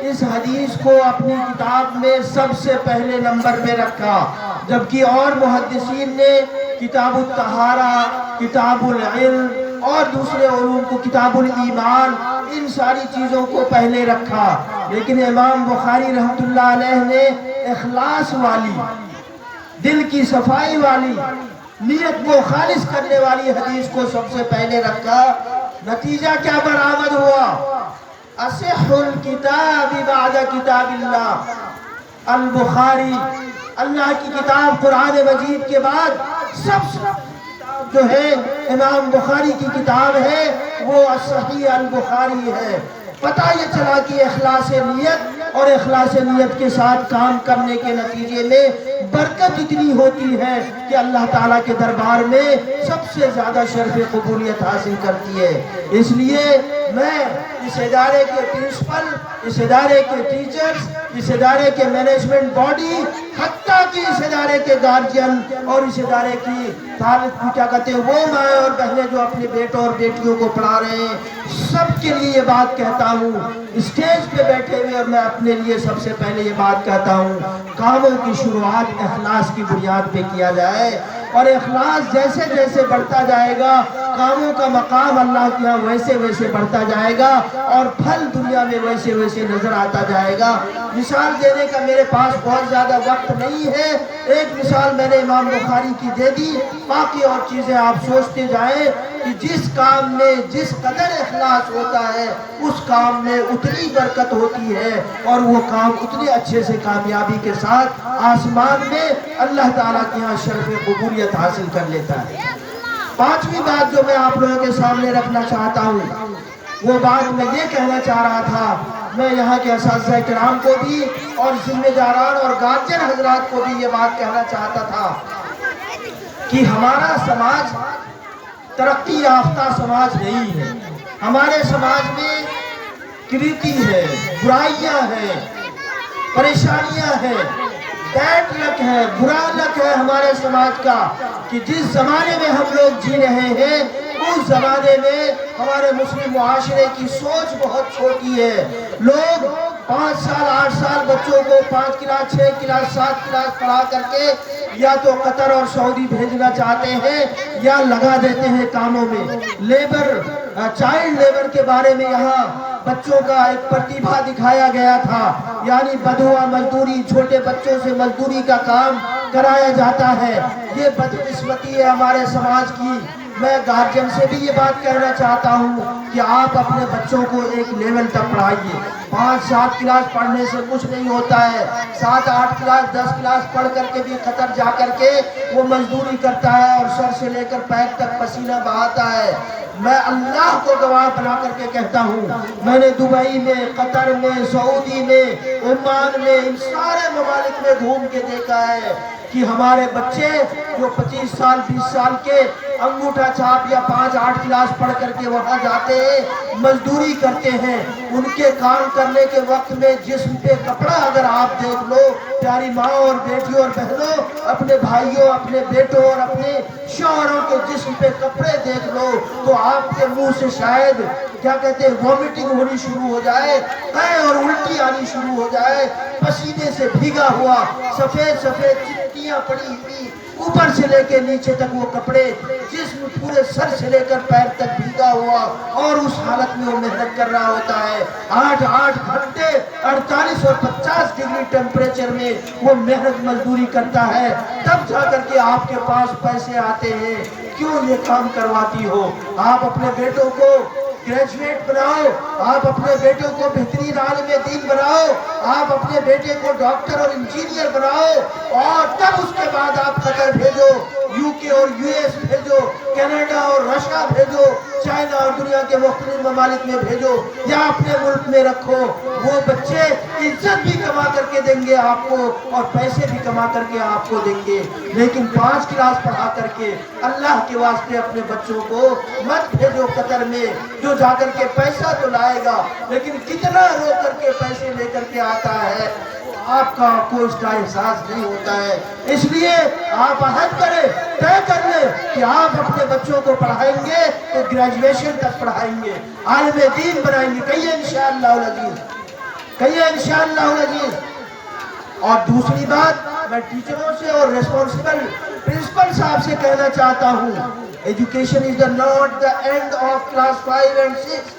اس حدیث کو اپنی کتاب میں سب سے پہلے نمبر پہ رکھا، جبکہ اور محدثین نے کتاب الطہارہ، کتاب العلم اور دوسرے علوم کو، کتاب الایمان، ان ساری چیزوں کو پہلے رکھا، لیکن امام بخاری رحمۃ اللہ علیہ نے اخلاص والی، دل کی صفائی والی، نیت کو خالص کرنے والی حدیث کو سب سے پہلے رکھا۔ نتیجہ کیا برآمد ہوا؟ اصح الکتاب بعد کتاب اللہ، البخاری، اللہ کی کتاب قرآن مجید کے بعد سب سے کتاب جو ہے امام بخاری کی کتاب ہے، وہ صحیح البخاری ہے۔ پتہ یہ چلا کہ اخلاص نیت اور اخلاص نیت کے ساتھ کام کرنے کے نتیجے میں برکت اتنی ہوتی ہے کہ اللہ تعالیٰ کے دربار میں سب سے زیادہ شرف قبولیت حاصل کرتی ہے۔ اس لیے میں اس ادارے کے پرنسپل، اس ادارے کے ٹیچرز، اس ادارے کے مینجمنٹ باڈی، حتیٰ کہ اس ادارے کے گارجین اور اس ادارے کی کیا کہتے ہیں وہ مائیں اور بہنیں جو اپنے بیٹوں اور بیٹیوں کو پڑھا رہے ہیں، سب کے لیے یہ بات کہتا ہوں، اسٹیج پہ بیٹھے ہوئے، اور میں اپنے لیے سب سے پہلے یہ بات کہتا ہوں، کاموں کی شروعات اخلاص کی بنیاد پہ کیا جائے، اور اخلاص جیسے جیسے بڑھتا جائے گا، کاموں کا مقام اللہ کے ہاں ویسے ویسے بڑھتا جائے گا، اور پھل دنیا میں ویسے ویسے نظر آتا جائے گا۔ مثال دینے کا میرے پاس بہت زیادہ وقت نہیں ہے، ایک مثال میں نے امام بخاری کی دے دی، باقی اور چیزیں آپ سوچتے جائیں کہ جس کام میں جس قدر اخلاص ہوتا ہے اس کام میں اتنی برکت ہوتی ہے، اور وہ کام اتنے اچھے سے کامیابی کے ساتھ آسمان میں اللہ تعالیٰ کے ہاں شرف قبولیت حاصل کر لیتا ہے۔ پانچویں بات جو میں آپ لوگوں کے سامنے رکھنا چاہتا ہوں، وہ بات میں یہ کہنا چاہ رہا تھا، میں یہاں کے اساتذہ کرام کو بھی اور ذمہ داران اور گارجین حضرات کو بھی یہ بات کہنا چاہتا تھا کہ ہمارا سماج ترقی یافتہ سماج نہیں ہے۔ ہمارے سماج میں کریتی ہے، برائیاں ہیں، پریشانیاں ہیں، بیڈ لک ہے، برا لک ہے ہمارے سماج کا، کہ جس زمانے میں ہم لوگ جی رہے ہیں اس زمانے میں ہمارے مسلم معاشرے کی سوچ بہت چھوٹی ہے۔ لوگ 5 سال 8 سال بچوں کو 5 کلاس 6 کلاس 7 کلاس پڑھا کر کے یا تو قطر اور سعودی بھیجنا چاہتے ہیں یا لگا دیتے ہیں کاموں میں۔ لیبر، چائلڈ لیبر کے بارے میں یہاں بچوں کا ایک پرتیبھا دکھایا گیا تھا، یعنی بدھوا مزدوری، چھوٹے بچوں سے مزدوری کا کام کرایا جاتا ہے۔ یہ بدقسمتی ہے ہمارے سماج کی، میں گارجن سے بھی یہ بات کہنا چاہتا ہوں کہ آپ اپنے بچوں کو ایک لیول تک پڑھائیے. 5-7 کلاس پڑھنے سے کچھ نہیں ہوتا ہے. 7-8 کلاس 10 کلاس پڑھ کر کے بھی قطر جا کر کے وہ مزدوری کرتا ہے اور سر سے لے کر پیر تک پسینہ بہاتا ہے. میں اللہ کو گواہ بنا کر کے کہتا ہوں، میں نے دبئی میں، قطر میں، سعودی میں، عمان میں، ان سارے ممالک میں گھوم کے دیکھا ہے کہ ہمارے بچے جو 25 سال 20 سال کے انگوٹھا چھاپ یا 5-8 کلاس پڑھ کر کے وہاں جاتے ہیں، مزدوری کرتے ہیں، ان کے کام کرنے کے وقت میں جسم پہ کپڑا اگر آپ دیکھ لو، پیاری ماں اور بیٹیوں اور بہنوں، اپنے بھائیوں، اپنے بیٹوں اور اپنے شوہروں کے جسم پہ کپڑے دیکھ لو تو آپ کے منہ سے شاید کیا کہتے ہیں وومیٹنگ ہونی شروع ہو جائے، قے اور الٹی آنی شروع ہو جائے. پسینے سے بھیگا ہوا، سفید سفید چٹیاں پڑی ہوئی، اوپر سے لے کے نیچے تک وہ کپڑے، جسم پورے سر سے لے کر پیر تک بھیگا ہوا، اور اس حالت میں وہ محنت کر رہا ہوتا ہے. 8 گھنٹے 48 اور 50 ڈگری ٹیمپریچر میں وہ محنت مزدوری کرتا ہے. تب جا کر کے آپ کے پاس پیسے آتے ہیں. کیوں یہ کام کرواتی ہو؟ آپ اپنے بیٹوں کو گریجویٹ بناؤ، آپ اپنے بیٹوں کو بہترین عالم دین بناؤ، آپ اپنے بیٹے کو ڈاکٹر اور انجینئر بناؤ، اور تب اس کے بعد آپ قطر بھیجو، UK اور US بھیجو، کینیڈا اور رشیا بھیجو، چائنا اور دنیا کے مختلف ممالک میں بھیجو، یا اپنے ملک میں رکھو. وہ بچے عزت بھی کما کر کے دیں گے آپ کو اور پیسے بھی کما کر کے آپ کو دیں گے. لیکن 5 کلاس پڑھا کر کے اللہ کے واسطے اپنے بچوں کو مت بھیجو قطر میں، جو جا کر کے پیسہ تو لائے گا لیکن کتنا رو کر کے پیسے لے کر کے آتا ہے آپ کا کو اس کا احساس نہیں ہوتا ہے. اس لیے آپ عہد کریں، طے کر لیں کہ آپ اپنے بچوں کو پڑھائیں گے تو گریجویشن تک پڑھائیں گے، عالم دین بنائیں گے. کہیے انشاءاللہ العزیز، کہیے انشاءاللہ العزیز. اور دوسری بات میں ٹیچروں سے اور ریسپانسبل پرنسپل صاحب سے کہنا چاہتا ہوں، education is not the and of class 5 and 6.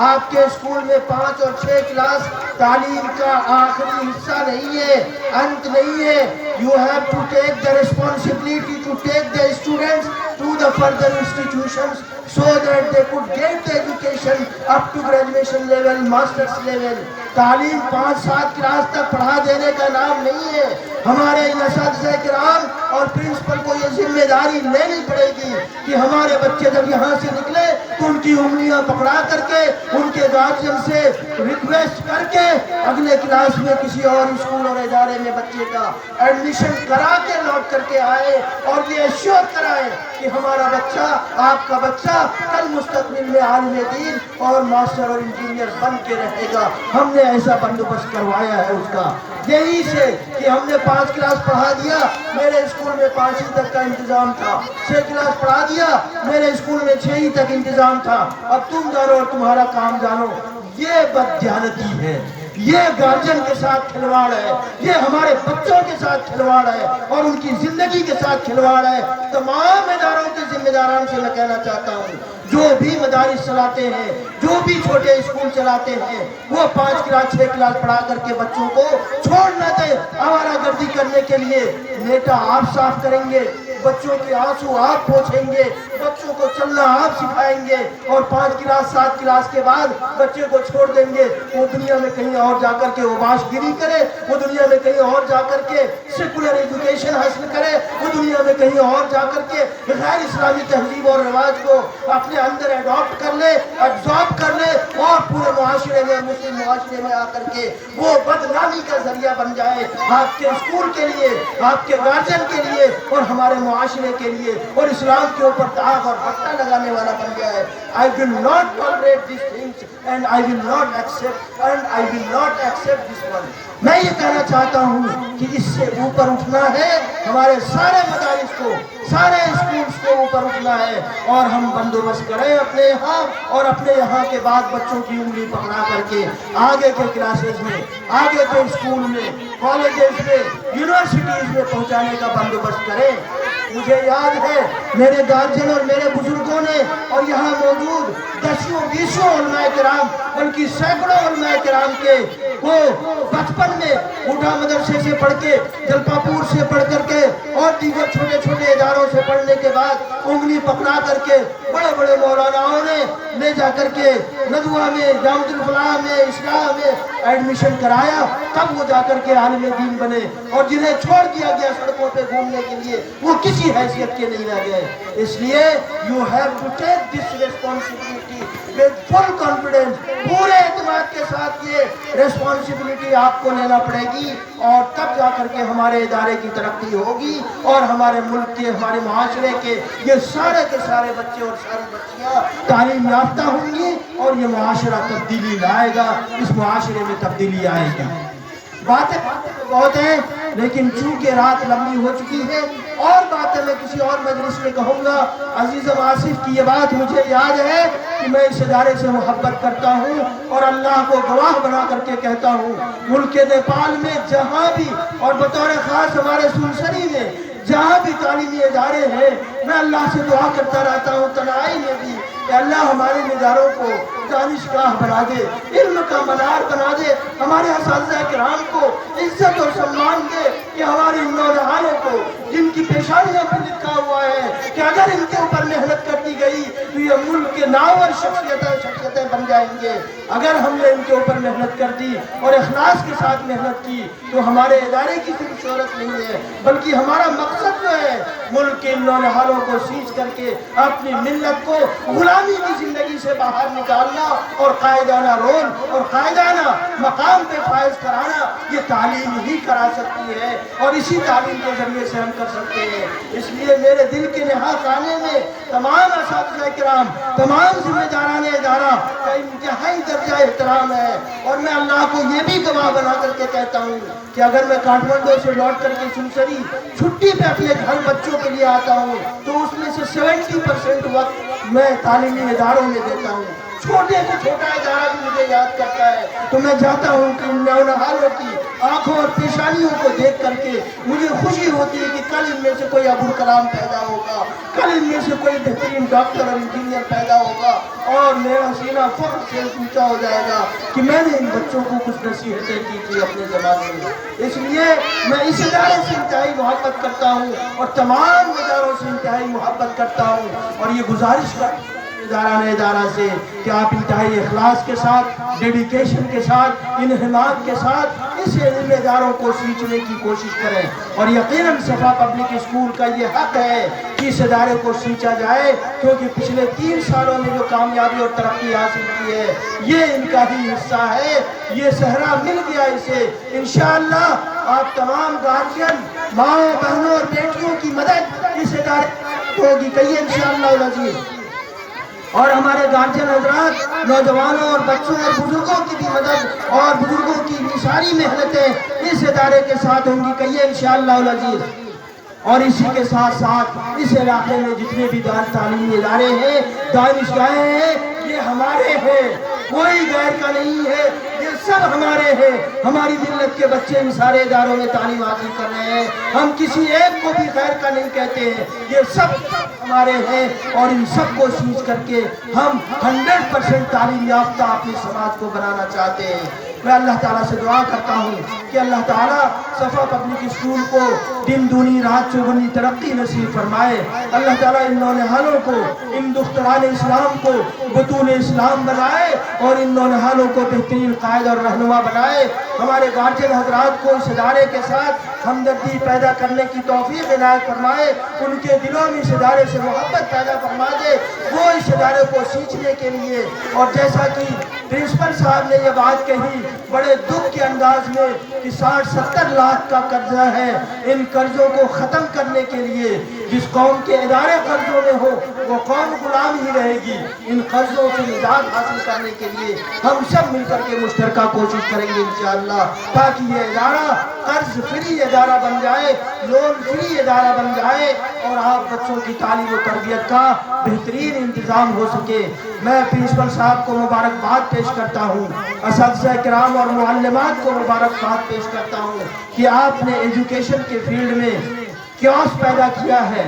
آپ کے اسکول میں 5 اور 6 کلاس تعلیم کا آخری حصہ نہیں ہے، انت نہیں ہے. You have to take the responsibility to take the students to the further institutions so that they could get the education up to graduation level, master's level. تعلیم 5-7 کلاس تک پڑھا دینے کا نام نہیں ہے. ہمارے اساتذہ کرام اور پرنسپل کو یہ ذمہ داری لینی پڑے گی کہ ہمارے بچے جب یہاں سے نکلے تو ان کی انگلیاں پکڑا کر کے ان کے گارجین سے ریکویسٹ کر کے اگلے کلاس میں کسی اور اسکول اور ادارے میں بچے کا ایڈمیشن کرا کے لوٹ کر کے آئے اور یہ ایشور کرائے کہ ہمارا بچہ، آپ کا بچہ کل مستقبل میں عالم دین اور ماسٹر اور انجینئر بن کے رہے گا. ہم نے ایسا بندوبست کروایا ہے اس کا، یہی سے کہ ہم نے 5 کلاس پڑھا دیا، میرے اسکول میں 5 ہی تک کا انتظام تھا. 6 کلاس پڑھا دیا، میرے اسکول میں 6 ہی تک انتظام تھا. اب تم جانو اور تمہارا کام جانو. یہ بددیانتی ہے، یہ گارجن کے ساتھ کھلواڑ ہے، یہ ہمارے بچوں کے ساتھ کھلواڑ ہے اور ان کی زندگی کے ساتھ کھلواڑ ہے. تمام اداروں کے ذمہ داران سے میں کہنا چاہتا ہوں، جو بھی مدارس چلاتے ہیں، جو بھی چھوٹے اسکول چلاتے ہیں، وہ 5 کلاس 6 کلاس پڑھا کر کے بچوں کو چھوڑ نہ دیں آوارہ گردی کرنے کے لیے. نیٹا آپ صاف کریں گے، بچوں کے آنسو آپ پوچھیں گے، بچوں کو چلنا آپ سکھائیں گے، اور 5 کلاس 7 کلاس کے بعد بچے کو چھوڑ دیں گے. وہ دنیا میں کہیں اور جا کر کے اوباش گیری کرے، وہ دنیا میں کہیں اور جا کر کے سیکولر ایجوکیشن حاصل کرے، وہ دنیا میں کہیں اور جا کر کے غیر اسلامی تہذیب اور رواج کو اپنے اندر ایڈاپٹ کر لے، ایبزارب کر لے، اور پورے معاشرے میں، مسلم معاشرے میں آ کر کے وہ بدنامی کا ذریعہ بن جائے آپ کے اسکول کے لیے، آپ کے گارجن کے لیے اور ہمارے معاشرے کے لیے، اور اسلام کے اوپر داغ اور بٹا لگانے والا بن گیا ہے. I will not tolerate these things and I will not accept this one. میں یہ کہنا چاہتا ہوں کہ اس سے اوپر اٹھنا ہے، ہمارے سارے مدارس کو، سارے اسکولز کو اوپر اٹھنا ہے، اور ہم بندوبست کریں اپنے یہاں اور اپنے یہاں کے بعد بچوں کی انگلی پکڑا کر کے آگے کے کلاسز میں، آگے کے اسکول میں، کالجز میں، یونیورسٹیز میں پہنچانے کا بندوبست کریں. مجھے یاد ہے میرے گارجن اور میرے بزرگوں نے اور یہاں موجود 10 علماء کرام بلکہ سینکڑوں علماء کرام کے وہ بچپن میں اٹھا مدرسے سے پڑھ کے، جلپا پور سے پڑھ کر کے اور دیگر چھوٹے چھوٹے اداروں سے پڑھنے کے بعد انگلی پکڑا کر کے بڑے بڑے مولاناؤں نے لے جا کر کے ندوہ میں، جامعۃ الفلاح میں، اصلاح میں ایڈمیشن کرایا، تب وہ جا کر کے عالم دین بنے، اور جنہیں چھوڑ دیا گیا سڑکوں پہ گھومنے کے لیے وہ کسی حیثیت کے نہیں رہ گئے۔ اس لیے you have to take this responsibility with full confidence، پورے اعتماد کے ساتھ یہ ریسپانسبلٹی آپ کو لینا پڑے گی، اور تب جا کر کے ہمارے ادارے کی ترقی ہوگی، اور ہمارے ملک کے، ہمارے معاشرے کے یہ سارے کے سارے بچے اور ساری بچیاں تعلیم یافتہ ہوں گی، اور یہ معاشرہ تبدیلی لائے گا، اس معاشرے میں تبدیلی آئے گی۔ باتیں بہت ہیں، لیکن چونکہ رات لمبی ہو چکی ہے، اور باتیں میں کسی اور مجلس میں کہوں گا۔ عزیزم آصف کی یہ بات مجھے یاد ہے کہ میں اس ادارے سے محبت کرتا ہوں، اور اللہ کو گواہ بنا کر کے کہتا ہوں، ملک نیپال میں جہاں بھی، اور بطور خاص ہمارے سنسری میں جہاں بھی تعلیمی ادارے ہیں، میں اللہ سے دعا کرتا رہتا ہوں تنہائی میں بھی کہ اللہ ہمارے اداروں کو دانشگاہ بنا دے، علم کا منار بنا دے، ہمارے اساتذہ کرام کو عزت اور سمان دے، کہ ہمارے نوجوانوں کو جن کی پیشانیوں پر لکھا ہوا ہے کہ اگر ان کے اوپر محنت کر دی گئی تو یہ ملک کے نامور شخصیتیں بن جائیں گے۔ اگر ہم نے ان کے اوپر محنت کر دی اور اخلاص کے ساتھ محنت کی تو ہمارے ادارے کی صرف شہرت نہیں ہے، بلکہ ہمارا مقصد جو ہے ملک کے نونہالوں کو سینچ کر کے اپنی ملت کو غلامی کی زندگی سے باہر نکالنا، اور قائدانہ رول اور قائدانہ مقام پہ فائز کرانا، یہ تعلیم ہی کرا سکتی ہے، اور اسی تعلیم کے ذریعے سے ہم کر سکتے ہیں۔ اس لیے میرے دل کے نہا خانے میں تمام اساتذہ کرام، تمام ذمہ داران ادارہ کا انتہائی درجہ احترام ہے، اور میں اللہ کو یہ بھی گواہ بنا کر کے کہتا ہوں کہ اگر میں کاٹھمنڈو سے لوٹ کر کے سنسری چھٹی پہ اپنے گھر بچوں کے لیے آتا ہوں تو اس میں سے 70% وقت میں تعلیمی اداروں میں دیتا ہوں۔ چھوٹے سے چھوٹا ادارہ بھی مجھے یاد کرتا ہے تو میں چاہتا ہوں کہ ان نونہالوں کی آنکھوں اور پیشانیوں کو دیکھ کر کے مجھے خوشی ہوتی ہے کہ کل ان میں سے کوئی ابوالکلام پیدا ہوگا، کل ان میں سے کوئی بہترین ڈاکٹر اور انجینئر پیدا ہوگا، اور میرا سینہ فخر سے اونچا ہو جائے گا کہ میں نے ان بچوں کو کچھ نصیحتیں کی تھی اپنے زمانے میں۔ اس لیے میں اس ادارے سے انتہائی محبت کرتا ہوں، اور تمام اداروں سے انتہائی محبت کرتا ہوں، اور یہ گزارش کرتا ہوں ادارہ سے کہ آپ انتہائی اخلاص کے ساتھ، ڈیڈیکیشن کے ساتھ، انہمام کے ساتھ اس علم اداروں کو سیکھنے کی کوشش کریں، اور یقیناً صفا پبلک اسکول کا یہ حق ہے کہ اس ادارے کو سینچا جائے، کیونکہ پچھلے 3 سالوں میں جو کامیابی اور ترقی حاصل کی ہے یہ ان کا ہی حصہ ہے، یہ صحرا مل گیا اسے۔ انشاءاللہ آپ تمام گارجین، ماں بہنوں اور بیٹیوں کی مدد اس ادارے ہوگی، کہیے انشاءاللہ العزیز، اور ہمارے گارجین حضرات نوجوانوں اور بچوں اور بزرگوں کی بھی مدد اور بزرگوں کی ساری محنتیں اس ادارے کے ساتھ ہوں گی، کہیے انشاءاللہ العزیز۔ اور اسی کے ساتھ ساتھ اس علاقے میں جتنے بھی تعلیمی ادارے ہیں، دانشگاہیں ہیں، یہ ہمارے ہیں، کوئی غیر کا نہیں ہے، یہ سب ہمارے ہیں۔ ہماری ملت کے بچے ان سارے اداروں میں تعلیم حاصل کر رہے ہیں، ہم کسی ایک کو بھی غیر کا نہیں کہتے ہیں، یہ سب ہمارے ہیں، اور ان سب کو سینچ کر کے ہم 100% تعلیم یافتہ اپنی سماج کو بنانا چاہتے ہیں۔ میں اللہ تعالیٰ سے دعا کرتا ہوں کہ اللہ تعالیٰ صفا پبلک اسکول کو دن دونی رات چوگنی ترقی نصیب فرمائے۔ اللہ تعالیٰ ان نونہالوں کو، ان دختران اسلام کو بطول اسلام بنائے، اور ان نونہالوں کو بہترین قائد اور رہنما بنائے۔ ہمارے گارجین حضرات کو اس ادارے کے ساتھ ہمدردی پیدا کرنے کی توفیق عنایت فرمائے، ان کے دلوں میں اس ادارے سے محبت پیدا فرما دے، وہ اس ادارے کو سیکھنے کے لیے، اور جیسا کہ پرنسپل صاحب نے یہ بات کہی بڑے دکھ کے انداز میں کہ 60-70 لاکھ کا قرضہ ہے، ان قرضوں کو ختم کرنے کے لیے جس قوم کے ادارے قرضوں میں ہو وہ قوم غلام ہی رہے گی۔ ان قرضوں سے نجات حاصل کرنے کے لیے ہم سب مل کر کے مشترکہ کوشش کریں گے انشاءاللہ، تاکہ یہ ادارہ قرض فری ادارہ بن جائے، لون فری ادارہ بن جائے، اور آپ بچوں کی تعلیم و تربیت کا بہترین انتظام ہو سکے۔ میں پرنسپل صاحب کو مبارکباد پیش کرتا ہوں، اساتذہ کرام اور معلمات کو مبارکباد پیش کرتا ہوں کہ آپ نے ایجوکیشن کے فیلڈ میں کیوس پیدا کیا ہے،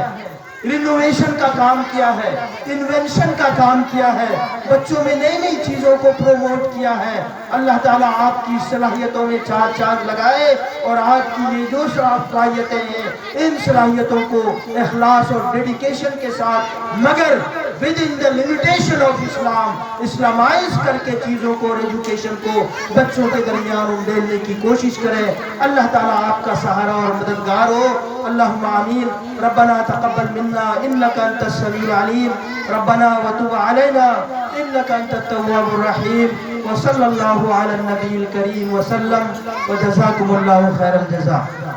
رینوویشن کا کام کیا ہے، انوینشن کا کام کیا ہے، بچوں میں نئی نئی چیزوں کو پروموٹ کیا ہے۔ اللہ تعالیٰ آپ کی صلاحیتوں میں چار چاند لگائے اور آپ کی یہ جو صلاحیتیں ہیں ان صلاحیتوں کو اخلاص اور ڈیڈیکیشن کے ساتھ مگر within the limitation of Islam Islamise کر کے چیزوں کو اور ایجوکیشن کو بچوں کے درمیان ڈالنے کی کوشش کریں۔ اللہ تعالیٰ آپ کا سہارا اور مددگار ہو۔ اللہم آمین۔ ربنا تقبل منا انکا انت السمیع العلیم، ربنا وتب علینا انکا انت التواب الرحیم، وصلی اللہ علی النبی الکریم وسلم، وجزاکم اللہ خیر الجزاء۔